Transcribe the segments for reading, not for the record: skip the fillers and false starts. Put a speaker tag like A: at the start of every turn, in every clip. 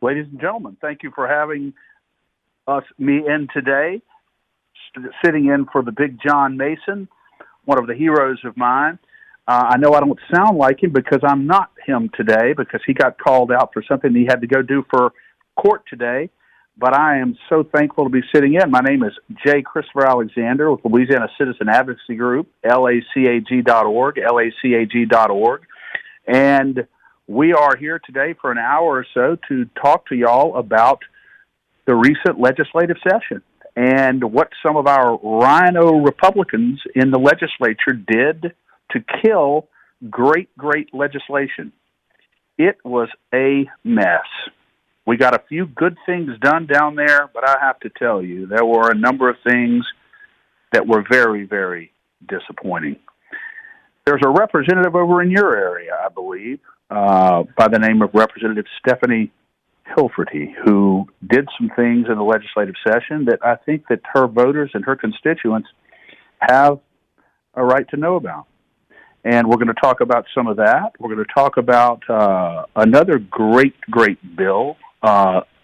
A: Ladies and gentlemen, thank you for having me in today, sitting in for the big John Mason, one of the heroes of mine. I know I don't sound like him because I'm not him today, because he got called out for something he had to go do for court today. But I am so thankful to be sitting in. My name is J. Christopher Alexander with Louisiana Citizen Advocacy Group, LACAG.org, LACAG.org. And we are here today for an hour or so to talk to y'all about the recent legislative session and what some of our rhino Republicans in the legislature did to kill great legislation. It was a mess. We got a few good things done down there, but I have to tell you, there were a number of things that were very disappointing. There's a representative over in your area, I believe, by the name of Representative Stephanie Hilferty, who did some things in the legislative session that I think that her voters and her constituents have a right to know about. And we're going to talk about some of that. We're going to talk about another great bill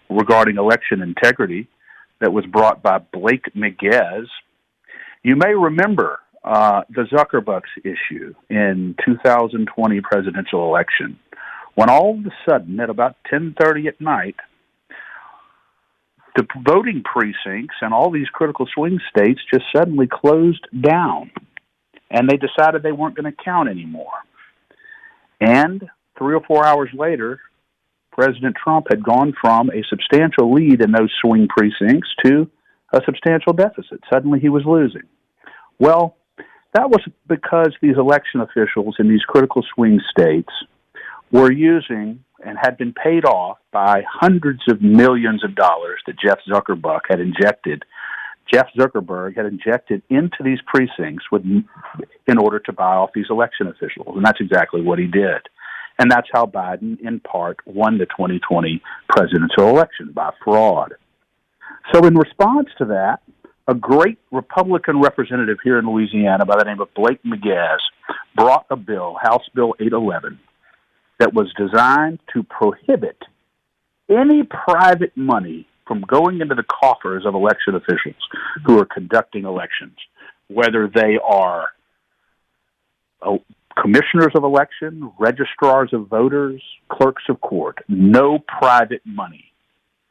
A: regarding election integrity that was brought by Blake Miguez. You may remember the Zuckerbucks issue in 2020 presidential election, when all of a sudden, at about 10:30 at night, the voting precincts in all these critical swing states just suddenly closed down, and they decided they weren't going to count anymore. And 3 or 4 hours later, President Trump had gone from a substantial lead in those swing precincts to a substantial deficit. Suddenly he was losing. Well, that was because these election officials in these critical swing states were using and had been paid off by hundreds of millions of dollars that Jeff Zuckerberg had injected into these precincts in order to buy off these election officials. And that's exactly what he did. And that's how Biden, in part, won the 2020 presidential election, by fraud. So in response to that, a great Republican representative here in Louisiana by the name of Blake Miguez brought a bill, House Bill 811, that was designed to prohibit any private money from going into the coffers of election officials who are conducting elections, whether they are commissioners of election, registrars of voters, clerks of court. No private money.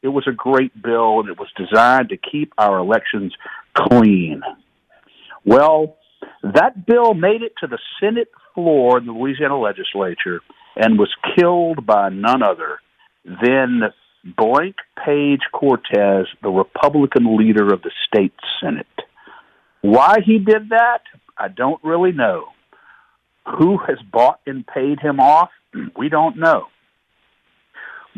A: It was a great bill, and it was designed to keep our elections clean. Well, that bill made it to the Senate floor in the Louisiana legislature and was killed by none other than Blank Page Cortez, the Republican leader of the state Senate. Why he did that, I don't really know. Who has bought and paid him off, we don't know.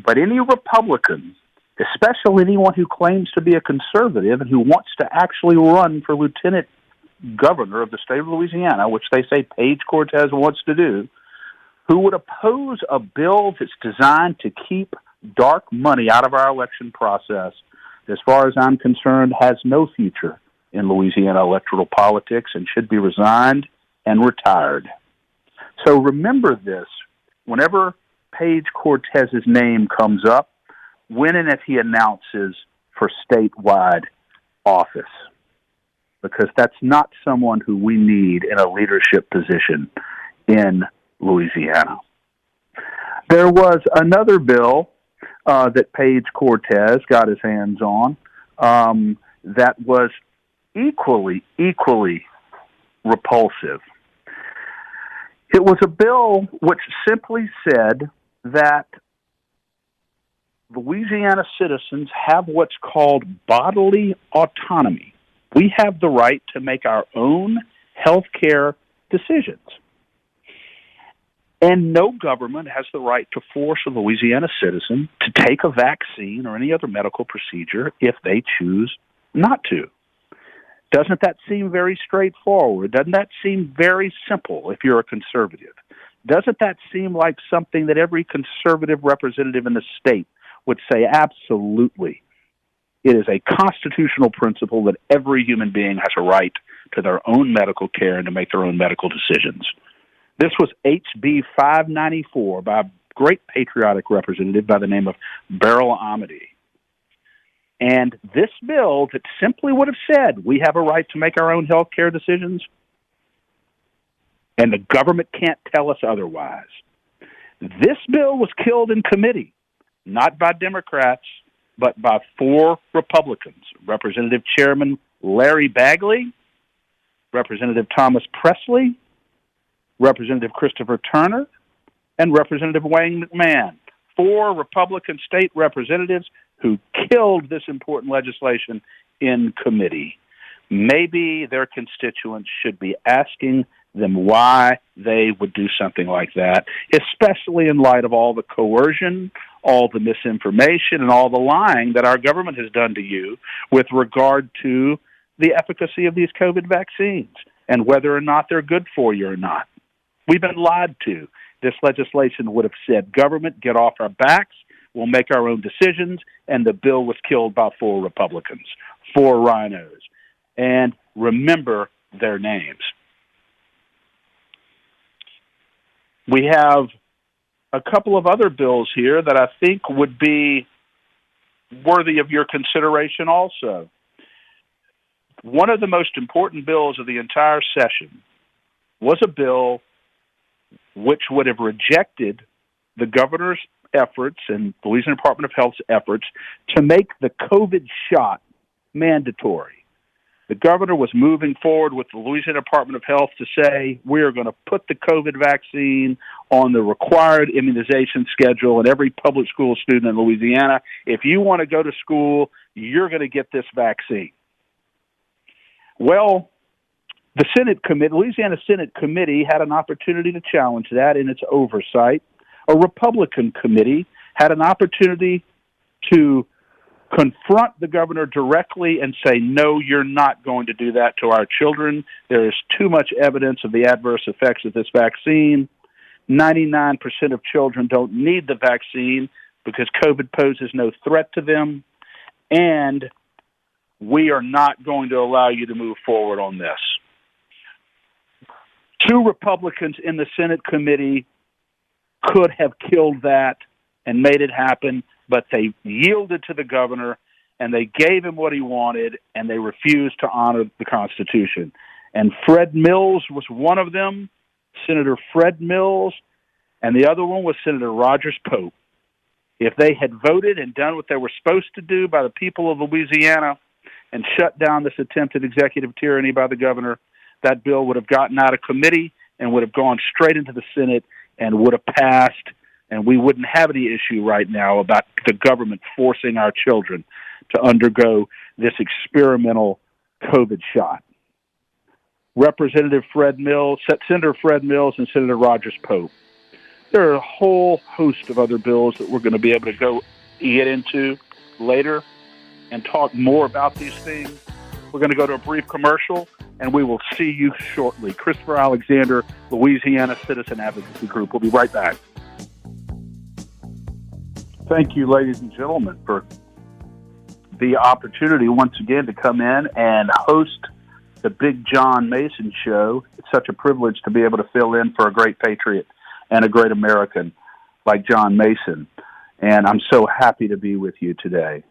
A: But any Republican, especially anyone who claims to be a conservative and who wants to actually run for lieutenant governor of the state of Louisiana, which they say Page Cortez wants to do, who would oppose a bill that's designed to keep dark money out of our election process, as far as I'm concerned, has no future in Louisiana electoral politics and should be resigned and retired. So remember this, whenever Page Cortez's name comes up, when and if he announces for statewide office, because that's not someone who we need in a leadership position in Louisiana. There was another bill that Page Cortez got his hands on that was equally repulsive. It was a bill which simply said that Louisiana citizens have what's called bodily autonomy. We have the right to make our own health care decisions. And no government has the right to force a Louisiana citizen to take a vaccine or any other medical procedure if they choose not to. Doesn't that seem very straightforward? Doesn't that seem very simple if you're a conservative? Doesn't that seem like something that every conservative representative in the state would say, absolutely? It is a constitutional principle that every human being has a right to their own medical care and to make their own medical decisions. This was HB 594 by great patriotic representative by the name of Beryl Amity. And this bill that simply would have said we have a right to make our own health care decisions, and the government can't tell us otherwise. This bill was killed in committee, not by Democrats, but by 4 Republicans: Representative Chairman Larry Bagley, Representative Thomas Presley, Representative Christopher Turner, and Representative Wayne McMahon. 4 Republican state representatives who killed this important legislation in committee. Maybe their constituents should be asking them why they would do something like that, especially in light of all the coercion, all the misinformation, and all the lying that our government has done to you with regard to the efficacy of these COVID vaccines and whether or not they're good for you or not. We've been lied to. This legislation would have said, government, get off our backs, we'll make our own decisions, and the bill was killed by 4 Republicans, 4 rhinos. And remember their names. We have a couple of other bills here that I think would be worthy of your consideration also. One of the most important bills of the entire session was a bill which would have rejected the governor's efforts and the Louisiana Department of Health's efforts to make the COVID shot mandatory. The governor was moving forward with the Louisiana Department of Health to say, we are going to put the COVID vaccine on the required immunization schedule, and every public school student in Louisiana, if you want to go to school, you're going to get this vaccine. Well, the Senate committee, Louisiana Senate committee, had an opportunity to challenge that in its oversight. A Republican committee had an opportunity to confront the governor directly and say, no, you're not going to do that to our children. There is too much evidence of the adverse effects of this vaccine. 99% of children don't need the vaccine because COVID poses no threat to them. And we are not going to allow you to move forward on this. 2 Republicans in the Senate committee could have killed that and made it happen, but they yielded to the governor, and they gave him what he wanted, and they refused to honor the Constitution. And Fred Mills was one of them, Senator Fred Mills, and the other one was Senator Rogers Pope. If they had voted and done what they were supposed to do by the people of Louisiana and shut down this attempted executive tyranny by the governor, that bill would have gotten out of committee and would have gone straight into the Senate and would have passed, and we wouldn't have any issue right now about the government forcing our children to undergo this experimental COVID shot. Representative Fred Mills, Senator Fred Mills, and Senator Rogers Pope. There are a whole host of other bills that we're going to be able to get into later and talk more about these things. We're going to go to a brief commercial, and we will see you shortly. Christopher Alexander, Louisiana Citizen Advocacy Group. We'll be right back. Thank you, ladies and gentlemen, for the opportunity once again to come in and host the Big John Mason Show. It's such a privilege to be able to fill in for a great patriot and a great American like John Mason. And I'm so happy to be with you today.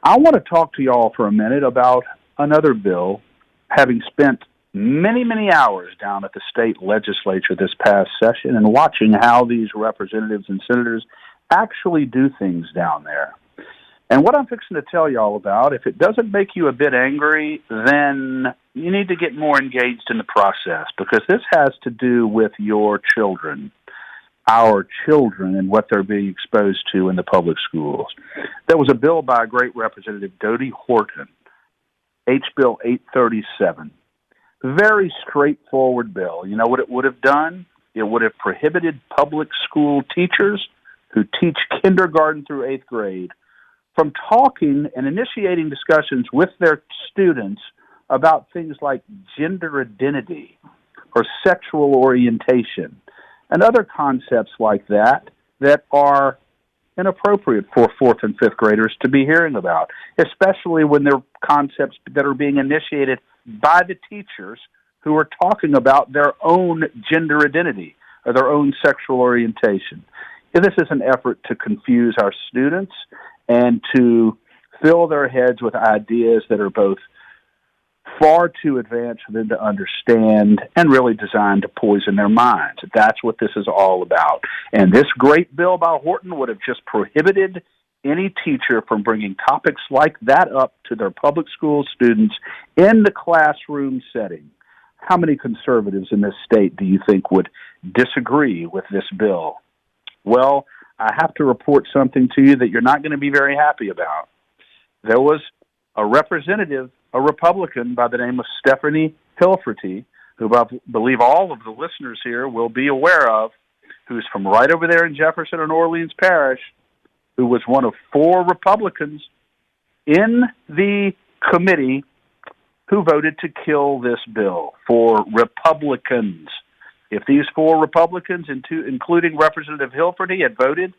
A: I want to talk to you all for a minute about another bill, having spent many, many hours down at the state legislature this past session and watching how these representatives and senators actually do things down there. And what I'm fixing to tell you all about, if it doesn't make you a bit angry, then you need to get more engaged in the process, because this has to do with your children, our children, and what they're being exposed to in the public schools. There was a bill by a great representative, Dodie Horton, H. Bill 837. Very straightforward bill. You know what it would have done? It would have prohibited public school teachers who teach kindergarten through 8th grade from talking and initiating discussions with their students about things like gender identity or sexual orientation and other concepts like that that are inappropriate for 4th and 5th graders to be hearing about, especially when they're concepts that are being initiated by the teachers who are talking about their own gender identity. or their own sexual orientation. This is an effort to confuse our students and to fill their heads with ideas that are both far too advanced for them to understand and really designed to poison their minds. That's what this is all about. And this great bill by Horton would have just prohibited any teacher from bringing topics like that up to their public school students in the classroom setting. How many conservatives in this state do you think would disagree with this bill? Well, I have to report something to you that you're not going to be very happy about. There was a representative, a Republican by the name of Stephanie Hilferty, who I believe all of the listeners here will be aware of, who's from right over there in Jefferson and Orleans Parish, who was one of 4 Republicans in the committee who voted to kill this bill. 4 Republicans. If these 4 Republicans, including Representative Hilferty, had voted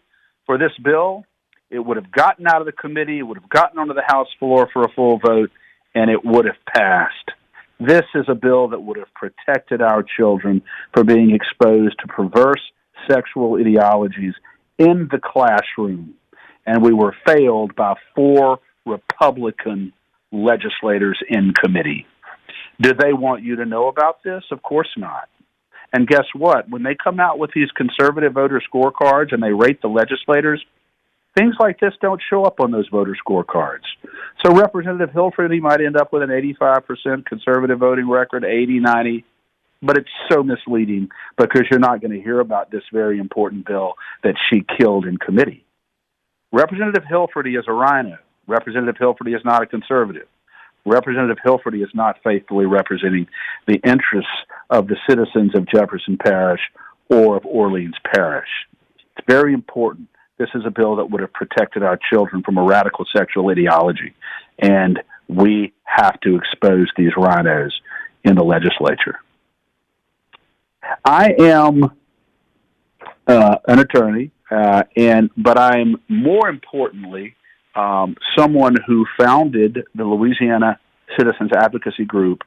A: for this bill, it would have gotten out of the committee, it would have gotten onto the House floor for a full vote, and it would have passed. This is a bill that would have protected our children from being exposed to perverse sexual ideologies in the classroom. And we were failed by 4 Republican legislators in committee. Do they want you to know about this? Of course not. And guess what? When they come out with these conservative voter scorecards and they rate the legislators, things like this don't show up on those voter scorecards. So Representative Hilferty might end up with an 85% conservative voting record, 80, 90, but it's so misleading because you're not going to hear about this very important bill that she killed in committee. Representative Hilferty is a rhino. Representative Hilferty is not a conservative. Representative Hilferty is not faithfully representing the interests of the citizens of Jefferson Parish or of Orleans Parish. It's very important. This is a bill that would have protected our children from a radical sexual ideology, and we have to expose these rhinos in the legislature. I am an attorney, but I'm more importantly someone who founded the Louisiana Citizens Advocacy Group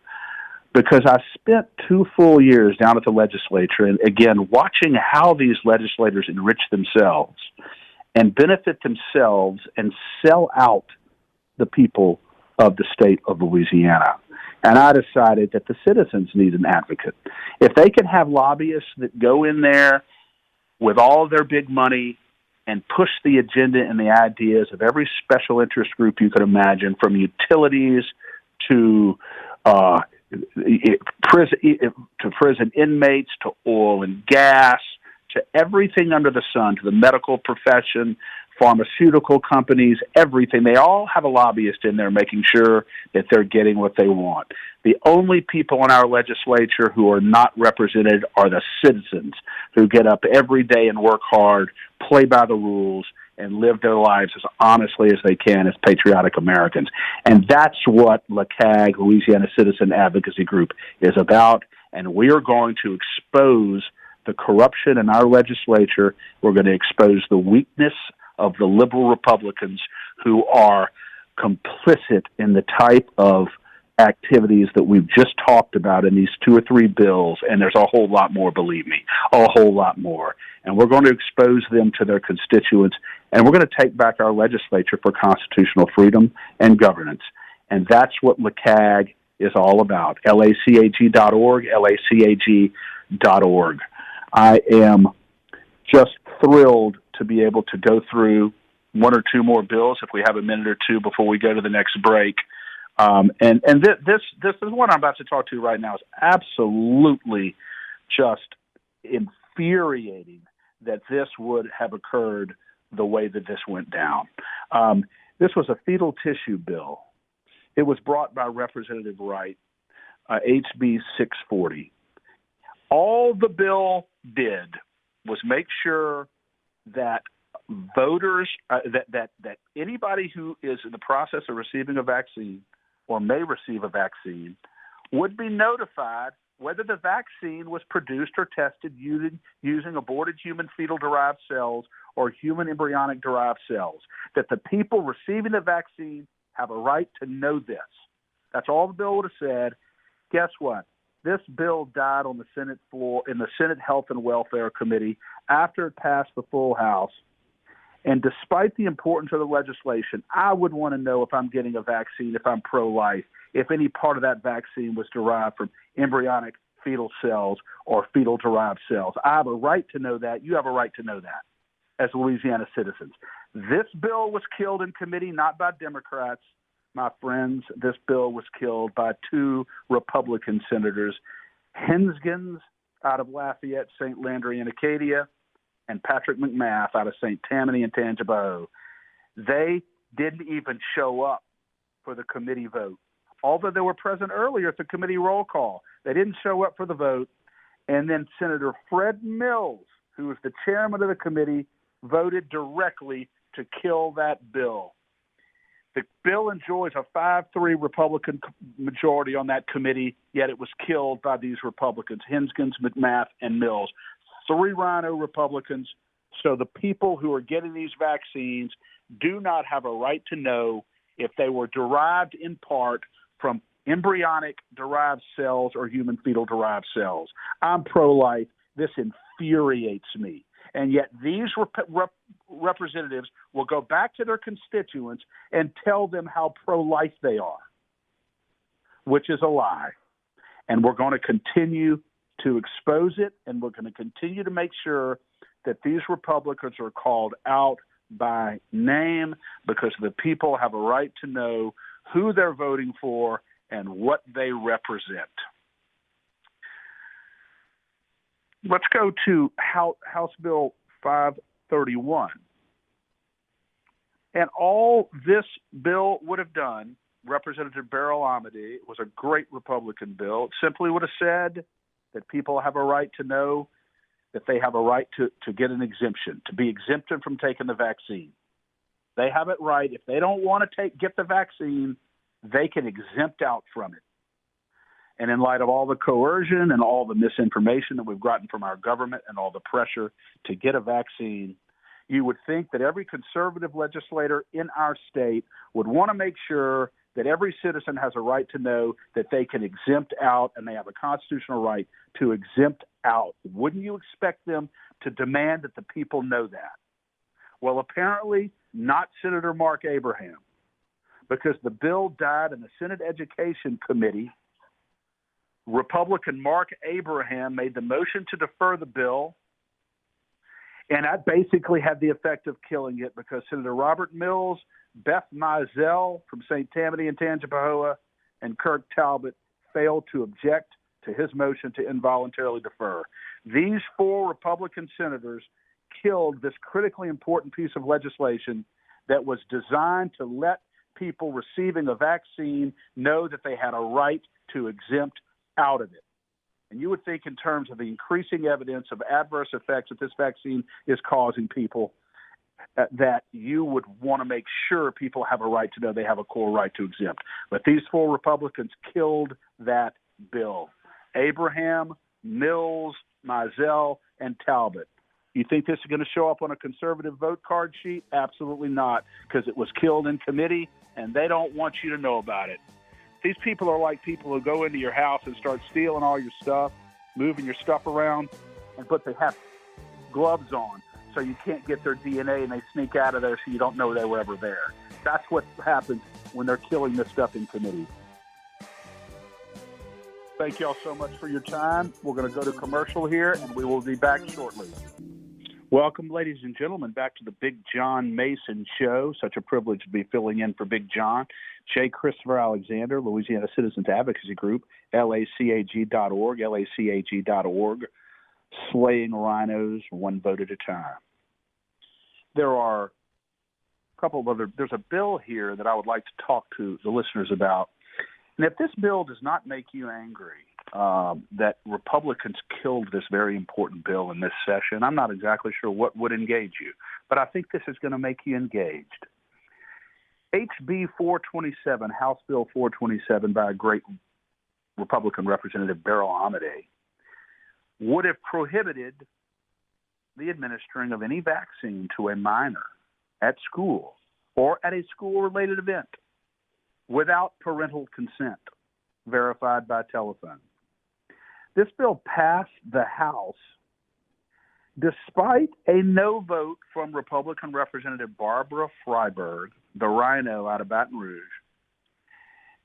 A: because I spent 2 full years down at the legislature and, again, watching how these legislators enrich themselves and benefit themselves and sell out the people of the state of Louisiana. And I decided that the citizens need an advocate. If they can have lobbyists that go in there with all their big money and push the agenda and the ideas of every special interest group you could imagine, from utilities to prison inmates, to oil and gas, to everything under the sun, to the medical profession, pharmaceutical companies, everything. They all have a lobbyist in there making sure that they're getting what they want. The only people in our legislature who are not represented are the citizens who get up every day and work hard, play by the rules, and live their lives as honestly as they can as patriotic Americans. And that's what LACAG, Louisiana Citizen Advocacy Group, is about. And we are going to expose the corruption in our legislature. We're going to expose the weakness of the liberal Republicans who are complicit in the type of activities that we've just talked about in these 2 or 3 bills, and there's a whole lot more, believe me, a whole lot more. And we're going to expose them to their constituents, and we're going to take back our legislature for constitutional freedom and governance. And that's what LACAG is all about, LACAG.org, LACAG.org. I am just thrilled to be able to go through 1 or 2 more bills if we have a minute or 2 before we go to the next break. This is what I'm about to talk to right now is absolutely just infuriating that this would have occurred the way that this went down. This was a fetal tissue bill. It was brought by Representative Wright, HB 640. All the bill did was make sure that voters, that anybody who is in the process of receiving a vaccine or may receive a vaccine would be notified whether the vaccine was produced or tested using aborted human fetal-derived cells or human embryonic-derived cells, that the people receiving the vaccine have a right to know this. That's all the bill would have said. Guess what? This bill died on the Senate floor in the Senate Health and Welfare Committee after it passed the full House. And despite the importance of the legislation, I would want to know if I'm getting a vaccine, if I'm pro-life, if any part of that vaccine was derived from embryonic fetal cells or fetal-derived cells. I have a right to know that. You have a right to know that as Louisiana citizens. This bill was killed in committee, not by Democrats, my friends. This bill was killed by two Republican senators, Henskins out of Lafayette, St. Landry, and Acadia, and Patrick McMath out of St. Tammany and Tangipahoa. They didn't even show up for the committee vote, although they were present earlier at the committee roll call. They didn't show up for the vote. And then Senator Fred Mills, who was the chairman of the committee, voted directly to kill that bill. The bill enjoys a 5-3 Republican majority on that committee, yet it was killed by these Republicans, Henskins, McMath, and Mills. 3 Rhino Republicans. So the people who are getting these vaccines do not have a right to know if they were derived in part from embryonic-derived cells or human fetal-derived cells. I'm pro-life. This infuriates me. And yet these representatives will go back to their constituents and tell them how pro-life they are, which is a lie. And we're going to continue to expose it, and we're going to continue to make sure that these Republicans are called out by name, because the people have a right to know who they're voting for and what they represent. Let's go to House Bill 531. And all this bill would have done, Representative Beryl Amedee, was a great Republican bill. It simply would have said that people have a right to know that they have a right to get an exemption, to be exempted from taking the vaccine. They have it right. If they don't want to get the vaccine, they can exempt out from it. And in light of all the coercion and all the misinformation that we've gotten from our government and all the pressure to get a vaccine, you would think that every conservative legislator in our state would want to make sure that every citizen has a right to know that they can exempt out, and they have a constitutional right to exempt out. Wouldn't you expect them to demand that the people know that? Well, apparently not Senator Mark Abraham, because the bill died in the Senate Education Committee. Republican Mark Abraham made the motion to defer the bill, and that basically had the effect of killing it, because Senator Robert Mills, Beth Mizell from St. Tammany and Tangipahoa, and Kirk Talbot failed to object to his motion to involuntarily defer. These 4 Republican senators killed this critically important piece of legislation that was designed to let people receiving a vaccine know that they had a right to exempt out of it. And you would think, in terms of the increasing evidence of adverse effects that this vaccine is causing people, that you would want to make sure people have a right to know they have a core right to exempt. But these 4 Republicans killed that bill. Abraham, Mills, Mizell, and Talbot. You think this is going to show up on a conservative vote card sheet? Absolutely not, because it was killed in committee, and they don't want you to know about it. These people are like people who go into your house and start stealing all your stuff, moving your stuff around, but they have gloves on so you can't get their DNA, and they sneak out of there so you don't know they were ever there. That's what happens when they're killing this stuff in committee. Thank you all so much for your time. We're going to go to commercial here, and we will be back shortly. Welcome, ladies and gentlemen, back to the Big John Mason Show. Such a privilege to be filling in for Big John. J. Christopher Alexander, Louisiana Citizens Advocacy Group, LACAG.org, LACAG.org, slaying rhinos one vote at a time. There are a couple of there's a bill here that I would like to talk to the listeners about. And if this bill does not make you angry, that Republicans killed this very important bill in this session, I'm not exactly sure what would engage you, but I think this is going to make you engaged. HB 427, House Bill 427 by a great Republican Representative Beryl Amedee, would have prohibited the administering of any vaccine to a minor at school or at a school-related event without parental consent verified by telephone. This bill passed the House despite a no vote from Republican Representative Barbara Freiberg, the Rhino out of Baton Rouge.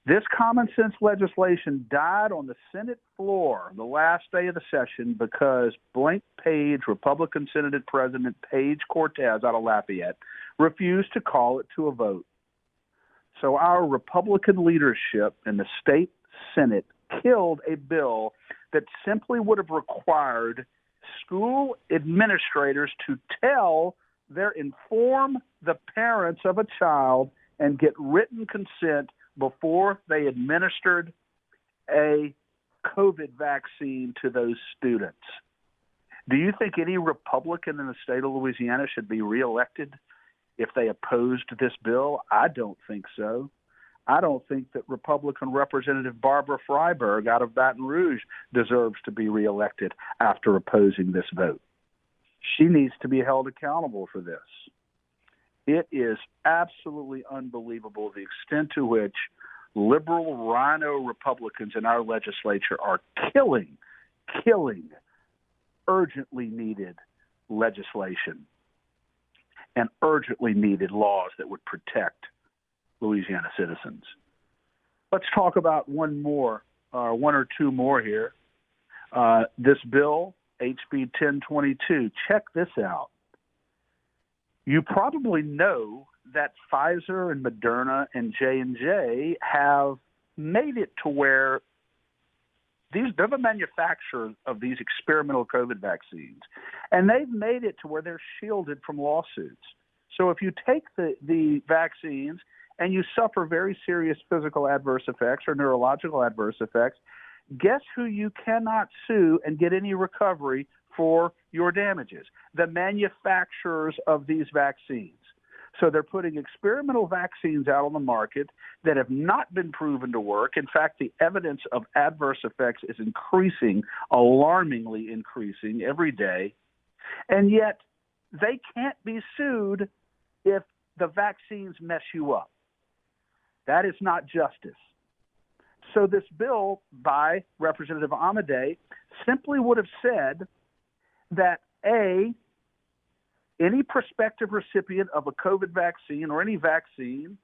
A: This common sense legislation died on the Senate floor the last day of the session because blank page Republican Senate President Paige Cortez out of Lafayette refused to call it to a vote. So our Republican leadership in the state Senate killed a bill that simply would have required school administrators to inform the parents of a child and get written consent before they administered a COVID vaccine to those students. Do you think any Republican in the state of Louisiana should be reelected if they opposed this bill? I don't think so. I don't think that Republican Representative Barbara Freiberg out of Baton Rouge deserves to be reelected after opposing this vote. She needs to be held accountable for this. It is absolutely unbelievable the extent to which liberal rhino Republicans in our legislature are killing urgently needed legislation and urgently needed laws that would protect Louisiana citizens. Let's talk about one or two more here. This bill, HB 1022, check this out. You probably know that Pfizer and Moderna and J&J have made it to where they're the manufacturers of these experimental COVID vaccines, and they've made it to where they're shielded from lawsuits. So if you take the vaccines and you suffer very serious physical adverse effects or neurological adverse effects, guess who you cannot sue and get any recovery for your damages? The manufacturers of these vaccines. So they're putting experimental vaccines out on the market that have not been proven to work. In fact, the evidence of adverse effects is increasing, alarmingly increasing every day. And yet they can't be sued if the vaccines mess you up. That is not justice. So this bill by Representative Amade simply would have said that any prospective recipient of a COVID vaccine or any vaccine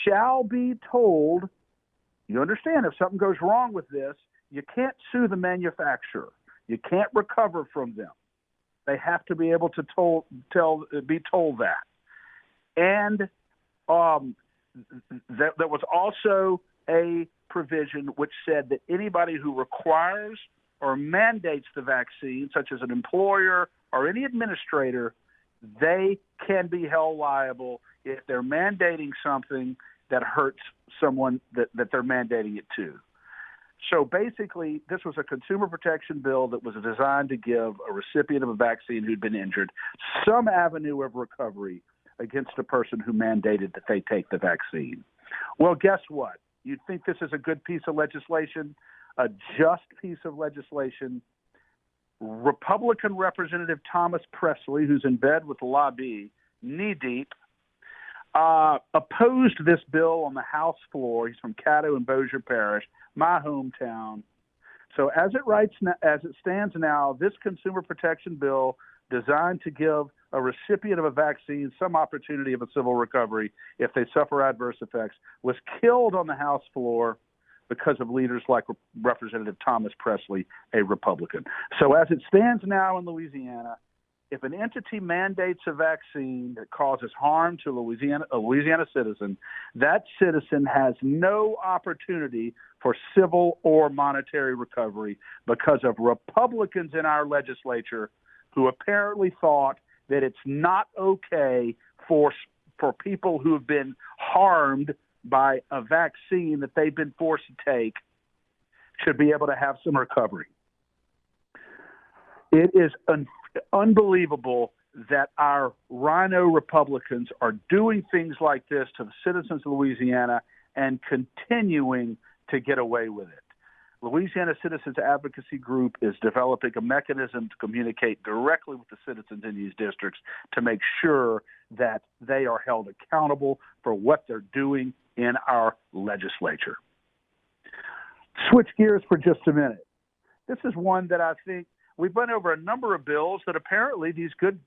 A: shall be told, you understand, if something goes wrong with this, you can't sue the manufacturer. You can't recover from them. They have to be able to be told that. And there was also a provision which said that anybody who requires or mandates the vaccine, such as an employer or any administrator, they can be held liable if they're mandating something that hurts someone that they're mandating it to. So basically, this was a consumer protection bill that was designed to give a recipient of a vaccine who'd been injured some avenue of recovery against a person who mandated that they take the vaccine. Well, guess what? You'd think this is a good piece of legislation, a just piece of legislation. Republican Representative Thomas Presley, who's in bed with the lobby, knee-deep, opposed this bill on the House floor. He's from Caddo and Bossier Parish, my hometown. So as it stands now, this consumer protection bill designed to give a recipient of a vaccine some opportunity of a civil recovery if they suffer adverse effects was killed on the House floor because of leaders like Representative Thomas Presley, a Republican. So as it stands now in Louisiana, if an entity mandates a vaccine that causes harm to a Louisiana citizen, that citizen has no opportunity for civil or monetary recovery because of Republicans in our legislature who apparently thought that it's not okay for people who have been harmed by a vaccine that they've been forced to take should be able to have some recovery. It is unbelievable that our rhino Republicans are doing things like this to the citizens of Louisiana and continuing to get away with it. Louisiana Citizens Advocacy Group is developing a mechanism to communicate directly with the citizens in these districts to make sure that they are held accountable for what they're doing in our legislature. Switch gears for just a minute. This is one that I think we've been over a number of bills that apparently these good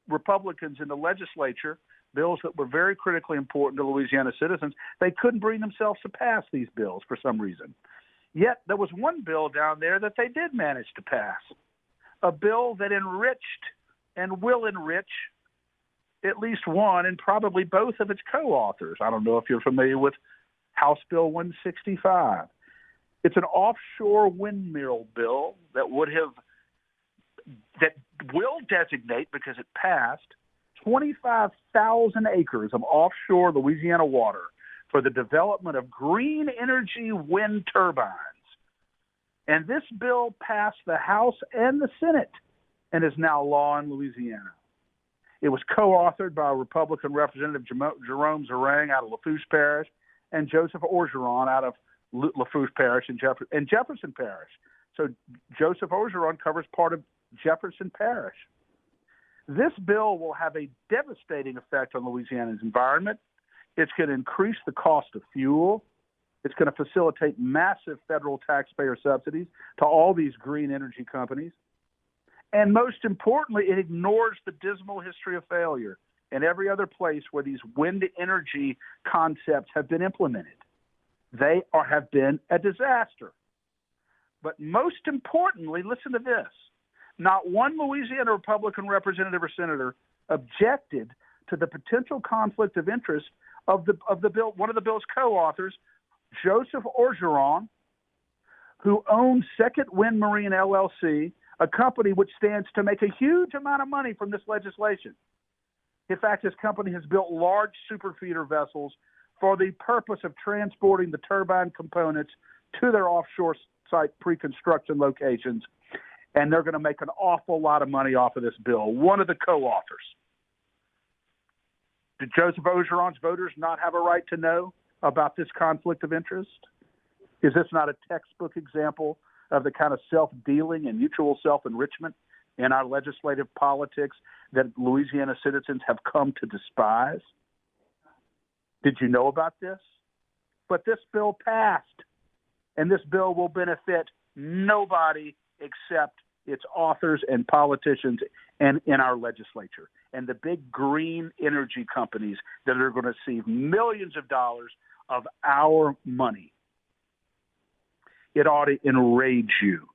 A: Republicans in the legislature, bills that were very critically important to Louisiana citizens, they couldn't bring themselves to pass these bills for some reason. Yet there was one bill down there that they did manage to pass, a bill that enriched and will enrich at least one and probably both of its co-authors. I don't know if you're familiar with House Bill 165. It's an offshore windmill bill that will designate, because it passed, 25,000 acres of offshore Louisiana water for the development of green energy wind turbines. And this bill passed the House and the Senate and is now law in Louisiana. It was co-authored by Republican Representative Jerome Zerang out of Lafourche Parish and Joseph Orgeron out of Lafourche Parish and Jefferson Parish. So Joseph Orgeron covers part of Jefferson Parish. This bill will have a devastating effect on Louisiana's environment. It's going to increase the cost of fuel. It's going to facilitate massive federal taxpayer subsidies to all these green energy companies. And most importantly, it ignores the dismal history of failure in every other place where these wind energy concepts have been implemented. They have been a disaster. But most importantly, listen to this. Not one Louisiana Republican representative or senator objected to the potential conflict of interest of the bill. One of the bill's co-authors, Joseph Orgeron, who owns Second Wind Marine LLC, a company which stands to make a huge amount of money from this legislation. In fact, his company has built large superfeeder vessels for the purpose of transporting the turbine components to their offshore site pre-construction locations, and they're going to make an awful lot of money off of this bill. One of the co-authors. Did Joseph Orgeron's voters not have a right to know about this conflict of interest? Is this not a textbook example of the kind of self-dealing and mutual self-enrichment in our legislative politics that Louisiana citizens have come to despise? Did you know about this? But this bill passed, and this bill will benefit nobody except its authors and politicians and in our legislature and the big green energy companies that are going to receive millions of dollars of our money. It ought to enrage you.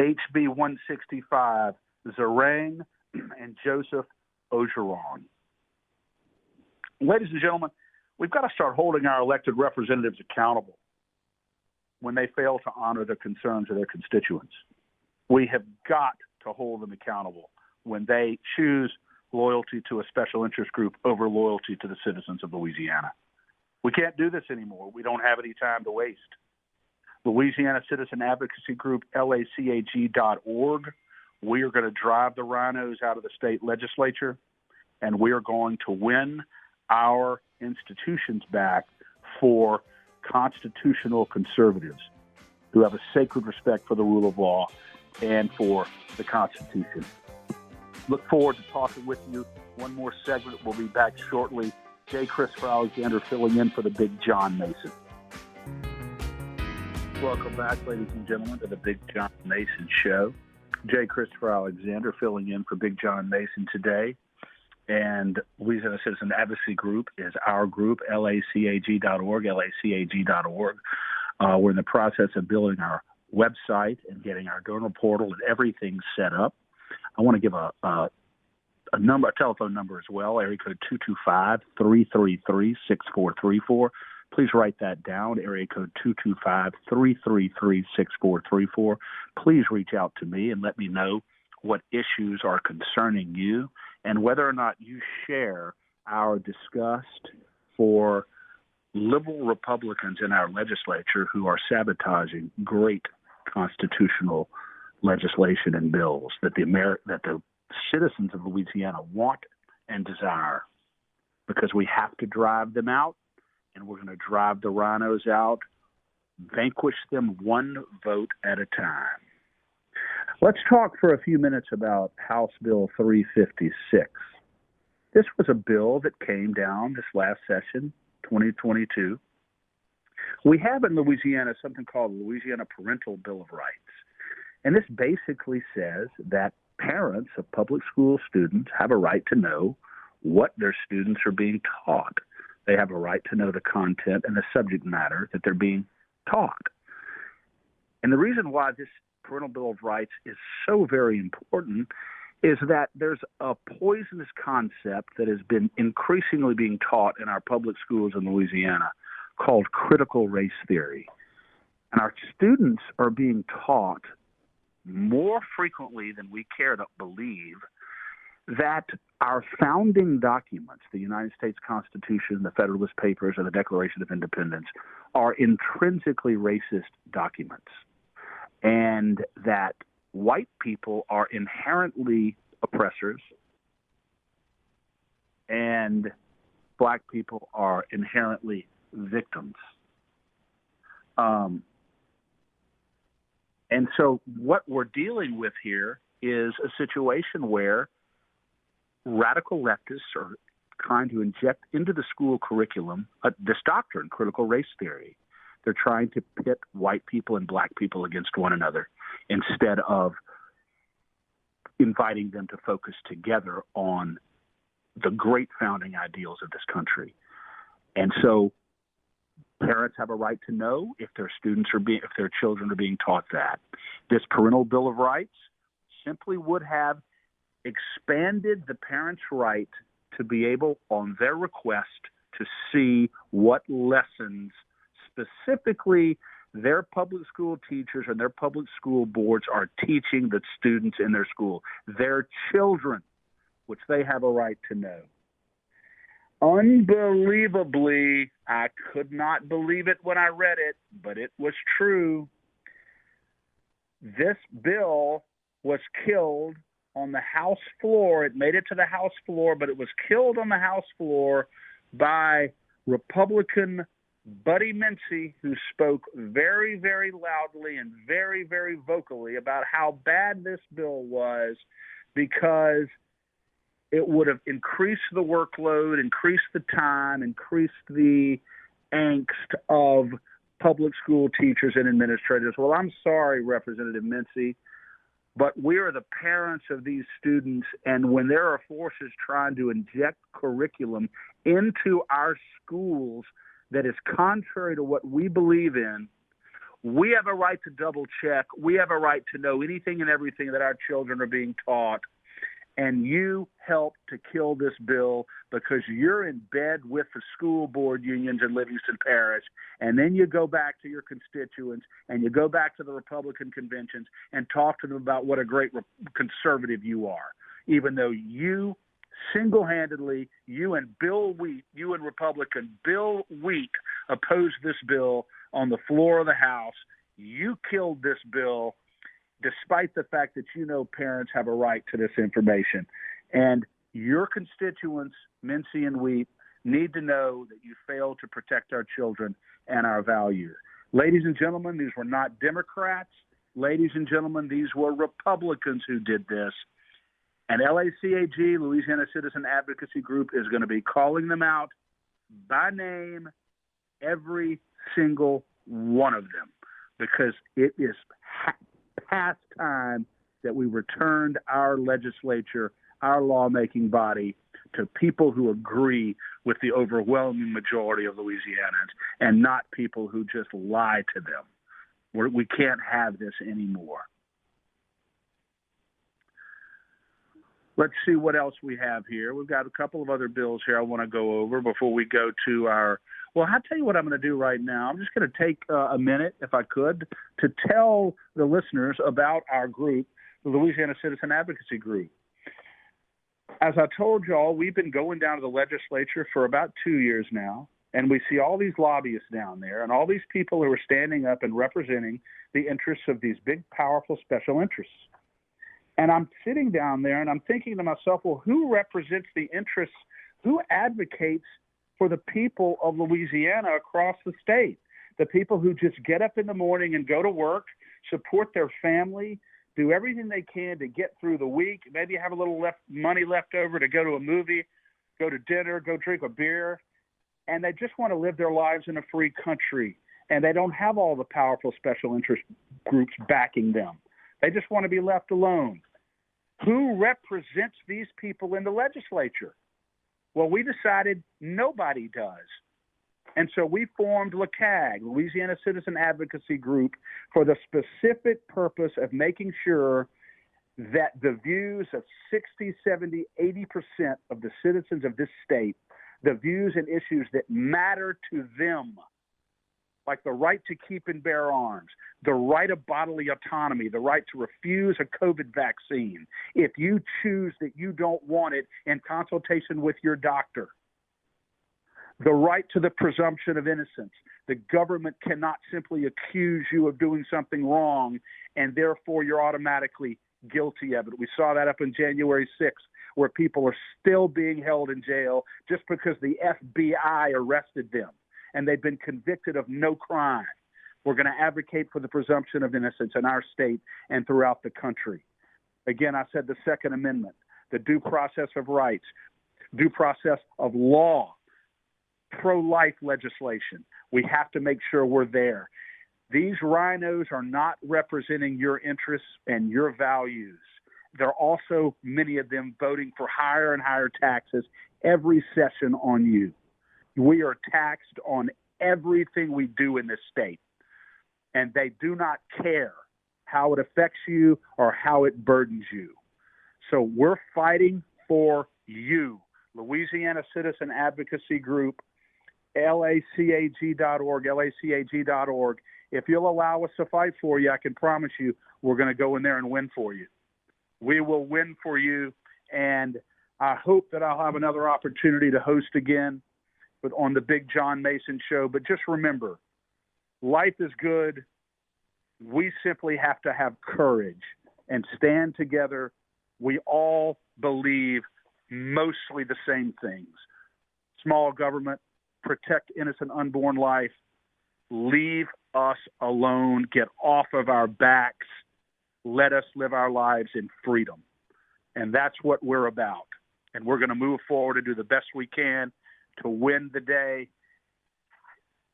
A: HB 165, Zerang and Joseph Orgeron. Ladies and gentlemen, we've got to start holding our elected representatives accountable when they fail to honor the concerns of their constituents. We have got to hold them accountable when they choose loyalty to a special interest group over loyalty to the citizens of Louisiana. We can't do this anymore. We don't have any time to waste. Louisiana Citizen Advocacy Group, LACAG.org. We are going to drive the rhinos out of the state legislature, and we are going to win our institutions back for constitutional conservatives who have a sacred respect for the rule of law and for the Constitution. Look forward to talking with you. One more segment. We'll be back shortly. J. Christopher Alexander filling in for the Big John Mason. Welcome back, ladies and gentlemen, to the Big John Mason Show. J. Christopher Alexander filling in for Big John Mason today. And Louisiana Citizen Advocacy Group is our group, LACAG.org, LACAG.org. We're in the process of building our website and getting our donor portal and everything set up. I want to give a telephone number as well, area code 225-333-6434. Please write that down, area code 225-333-6434. Please reach out to me and let me know what issues are concerning you and whether or not you share our disgust for liberal Republicans in our legislature who are sabotaging great constitutional legislation and bills that the citizens of Louisiana want and desire, because we have to drive them out, and we're going to drive the rhinos out, vanquish them one vote at a time. Let's talk for a few minutes about House Bill 356. This was a bill that came down this last session, 2022. We have in Louisiana something called the Louisiana Parental Bill of Rights. And this basically says that parents of public school students have a right to know what their students are being taught. They have a right to know the content and the subject matter that they're being taught. And the reason why this Parental Bill of Rights is so very important is that there's a poisonous concept that has been increasingly being taught in our public schools in Louisiana called critical race theory. And our students are being taught more frequently than we care to believe that our founding documents, the United States Constitution, the Federalist Papers, and the Declaration of Independence, are intrinsically racist documents, and that white people are inherently oppressors and black people are inherently victims. And so what we're dealing with here is a situation where radical leftists are trying to inject into the school curriculum this doctrine, critical race theory. They're trying to pit white people and black people against one another instead of inviting them to focus together on the great founding ideals of this country. And so parents have a right to know if their children are being taught that. This Parental Bill of Rights simply would have expanded the parents' right to be able, on their request, to see what lessons specifically their public school teachers and their public school boards are teaching the students in their school, their children, which they have a right to know. Unbelievably, I could not believe it when I read it, but it was true. This bill was killed on the House floor. It made it to the House floor, but it was killed on the House floor by Republican Buddy Mincy, who spoke very, very loudly and very, very vocally about how bad this bill was because it would have increased the workload, increased the time, increased the angst of public school teachers and administrators. Well, I'm sorry, Representative Mincy, but we are the parents of these students, and when there are forces trying to inject curriculum into our schools that is contrary to what we believe in, we have a right to double check. We have a right to know anything and everything that our children are being taught. And you helped to kill this bill because you're in bed with the school board unions in Livingston Parish, and then you go back to your constituents and you go back to the Republican conventions and talk to them about what a great conservative you are, even though you single-handedly, you and Republican Bill Wheat opposed this bill on the floor of the House. You killed this bill despite the fact that you know parents have a right to this information. And your constituents, Mincy and Wheat, need to know that you failed to protect our children and our values. Ladies and gentlemen, these were not Democrats. Ladies and gentlemen, these were Republicans who did this. And LACAG, Louisiana Citizen Advocacy Group, is going to be calling them out by name, every single one of them, because it is past time that we returned our legislature, our lawmaking body, to people who agree with the overwhelming majority of Louisianans and not people who just lie to them. We can't have this anymore. Let's see what else we have here. We've got a couple of other bills here I want to go over before we go to our – well, I'll tell you what I'm going to do right now. I'm just going to take a minute, if I could, to tell the listeners about our group, the Louisiana Citizen Advocacy Group. As I told y'all, we've been going down to the legislature for about 2 years now, and we see all these lobbyists down there and all these people who are standing up and representing the interests of these big, powerful special interests. And I'm sitting down there and I'm thinking to myself, well, who represents the interests, who advocates for the people of Louisiana across the state, the people who just get up in the morning and go to work, support their family, do everything they can to get through the week, maybe have a little money left over to go to a movie, go to dinner, go drink a beer, and they just want to live their lives in a free country, and they don't have all the powerful special interest groups backing them. They just want to be left alone. Who represents these people in the legislature? Well, we decided nobody does. And so we formed LACAG, Louisiana Citizen Advocacy Group, for the specific purpose of making sure that the views of 60, 70, 80% of the citizens of this state, the views and issues that matter to them, like the right to keep and bear arms, the right of bodily autonomy, the right to refuse a COVID vaccine, if you choose that you don't want it in consultation with your doctor, the right to the presumption of innocence. The government cannot simply accuse you of doing something wrong, and therefore you're automatically guilty of it. We saw that up on January 6th, where people are still being held in jail just because the FBI arrested them, and they've been convicted of no crime. We're going to advocate for the presumption of innocence in our state and throughout the country. Again, I said the Second Amendment, the due process of rights, due process of law, pro-life legislation. We have to make sure we're there. These rhinos are not representing your interests and your values. They're also, many of them, voting for higher and higher taxes every session on you. We are taxed on everything we do in this state, and they do not care how it affects you or how it burdens you. So we're fighting for you. Louisiana Citizen Advocacy Group, LACAG.org, LACAG.org. If you'll allow us to fight for you, I can promise you we're going to go in there and win for you. We will win for you, and I hope that I'll have another opportunity to host again on the Big John Mason Show. But just remember, life is good. We simply have to have courage and stand together. We all believe mostly the same things. Small government, protect innocent unborn life, leave us alone, get off of our backs, let us live our lives in freedom. And that's what we're about. And we're going to move forward and do the best we can to win the day.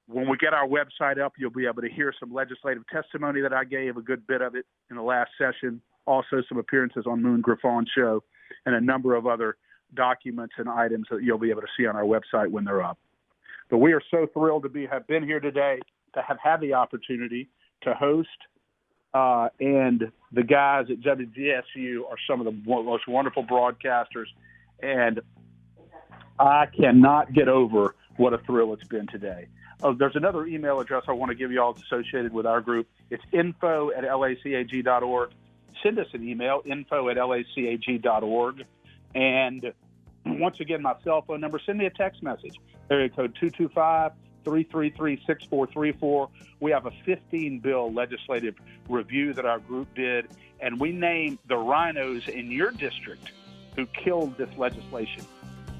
A: When we get our website up, you'll be able to hear some legislative testimony that I gave, a good bit of it in the last session, also some appearances on Moon Griffon Show, and a number of other documents and items that you'll be able to see on our website when they're up. But we are so thrilled to have been here today, to have had the opportunity to host, and the guys at WGSU are some of the most wonderful broadcasters, and I cannot get over what a thrill it's been today. Oh, there's another email address I want to give you all associated with our group. It's info@lacag.org. Send us an email, info@lacag.org. And once again, my cell phone number, send me a text message, area code 225-333-6434. We have a 15-bill legislative review that our group did, and we named the rhinos in your district who killed this legislation.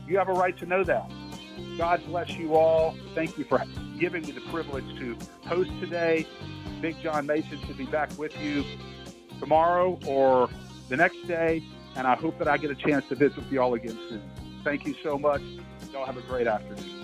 A: You have a right to know that. God bless you all. Thank you for giving me the privilege to host today. Big John Mason should be back with you tomorrow or the next day, and I hope that I get a chance to visit with you all again soon. Thank you so much. Y'all have a great afternoon.